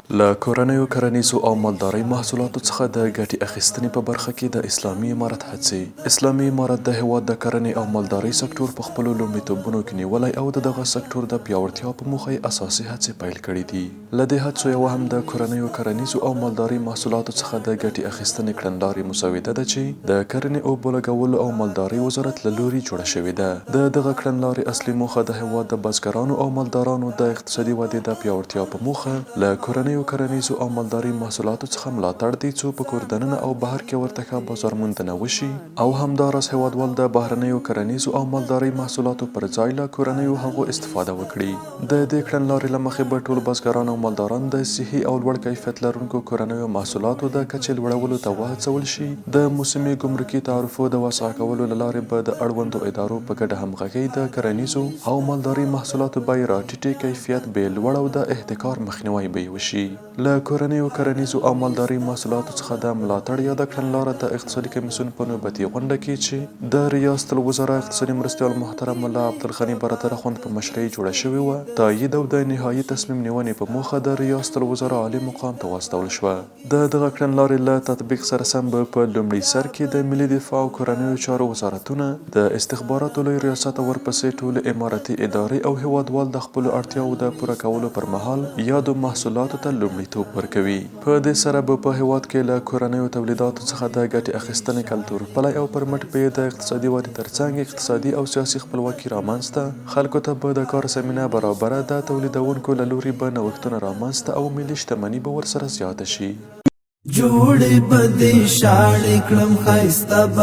له کورنیو کرنیزو او مالدارۍ محصولاتو څخه د ګټې اخیستنې په برخه کې د اسلامي امارت هڅې. اسلامي امارت د هیواد د کرنې او مالدارۍ سکتور په خپلو لومړیتوبونو کې نیولی او دغه سکتور د پیاوړتیا په موخه یې اساسي هڅې پیل کړي دي. له دې هڅو یوه هم د کورنیو کرنیزو او مالدارۍ محصولاتو څخه د ګټې اخیستنې کړنلارې مسوده ده چې د کرنې اوبو لګولو او مالدارۍ وزارت له لوري جوړه شوې ده. د دغه کړنلارې اصلي موخه د هیواد د بزګرانو او مالدارانو د اقتصادي ودې د پیاوړتیا په موخه له کورنیو کرنیزو او مالدارۍ محصولاتو څخه ملاتړ دی څو په کور دننه او بهر کې ورته ښه بازار موندنه وشي او همداراز هیوادوال د بهرنیو کرنیزو او مالدارۍ محصولاتو پر ځای له کورنیو هغو استفاده وکړي. د دې کړنلارې له مخې به ټول بزګران او مالداران د صحي او لوړ کیفیت لرونکو کورنیو محصولاتو د کچې لوړولو ته وهڅول شي. د موسمي ګمرکي تعرفو د وضع کولو له لارې به د اړوندو ادارو په ګډه همغږۍ د کرنیزو او مالدارۍ محصولاتو بیې راټیټې، کیفیت به یې لوړ او د احتکار مخنیوی به یې وشي. له کورنیو کرنیزو او مالدارۍ محصولاتو څخه د ملاتړ یاده کړنلاره د اقتصادي کمیسیون په نوبتي غونډه کې چې د ریاست الوزرا اقتصادي مرستیال محترم ملا عبدالغني برادر اخوند په مشرۍ جوړه شوې وه، تایید او د نهایي تصمیم نیونې په موخه د ریاست الوزرا عالي مقام ته واستول شوه. د دغه کړنلارې له تطبیق سره سم به په لومړي سر کې د ملي دفاع او کورنیو چارو وزارتونه، د استخباراتو لوی ریاست او ورپسې ټولې امارتي ادارې او هیوادوال د خپلو اړتیاوو د پوره کولو پر مهال یادو محصولاتو ته لومړیتوب ورکوي. په دې سره به په هیواد کې له کورنیو تولیداتو څخه د ګټې اخیستنې کلتور پلی او پر مټ به د اقتصادي ودې ترڅنګ اقتصادي او سیاسي خپلواکي رامنځته، خلکو ته به د کار زمینه برابره، د تولیدونکو له لوري به نوښتونه رامنځته او ملي شتمني به ورسره زیاته شي. جوړې به دې شاړې کړم ښایسته